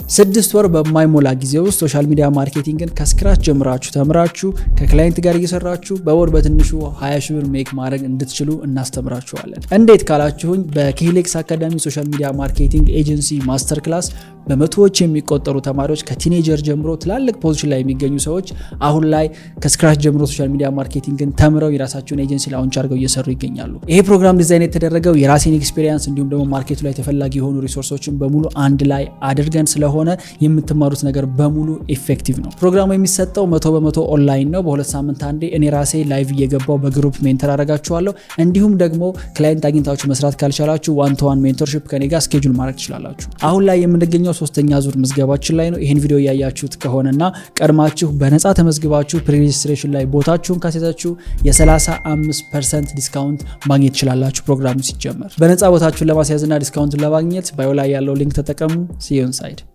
6 ወር በማይሞላ ጊዜ ውስጥ ሶሻል ሚዲያ ማርኬቲንግን ከስክራች ጀምራችሁ ተምራችሁ ከክላይንት ጋር እየሰራችሁ በወር በትንሹ 20 ሺህ ብር ሜክ ማድረግ እንድትችሉ እናስተምራችኋለን። እንዴት ካላችሁኝ በኬሌክስ አካዳሚ ሶሻል ሚዲያ ማርኬቲንግ ኤጀንሲ ማስተር ክላስ በመቶዎች የሚቆጠሩ ተማሪዎች ከቲኔጀር ጀምሮ ትላልቅ ፖዚሽን ላይ የሚገኙ ሰዎች አሁን ላይ ከስክራች ጀምሮ ሶሻል ሚዲያ ማርኬቲንግን ተምረው የራሳቸውን ኤጀንሲ ላውንች አድርገው እየሰሩ ይገኛሉ። ይሄ ፕሮግራም ዲዛይን የተደረገው የራሴን ኤክስፒሪየንስ እንዲሁም ደግሞ ማርኬቱ ላይ ተፈላጊ የሆኑ ሪሶርሶችን በሙሉ አንድ ላይ አድርገን ስለሆነ የምትማሩት ነገር በሙሉ ኢፌክቲቭ ነው። ፕሮግራሙ የሚሰጠው 100% ኦንላይን ነው። በሁለት ሳምንት አንዴ እኔ ራሴ ላይቭ እየገባው በግሩፕ ሜንተር አደርጋችኋለሁ። እንዲሁም ደግሞ ክላይንት አግኝታችሁ መስራት ካልቻላችሁ ዋን ቱ ዋን ሜንተርሺፕ ከኔ ጋር ስኬጁል ማድረግ ትችላላችሁ። አሁን ላይ የምንገኘው 3ኛ ዙር ምዝገባችን ላይ ነው። ይሄን ቪዲዮ ያያችሁት ከሆነና ቀድማችሁ በነፃ ተመዝግባችሁ ፕሪሬጅስትሬሽን ላይ ቦታችሁን ካሴታችሁ የ35% ዲስካውንት ማግኘት ትችላላችሁ። ፕሮግራሙ ሲጀመር በነፃ ቦታችሁን ለማስያዝና ዲስካውንቱን ለማግኘት ባዮ ላይ ያለው ሊንክ ተጠቀሙ። see you inside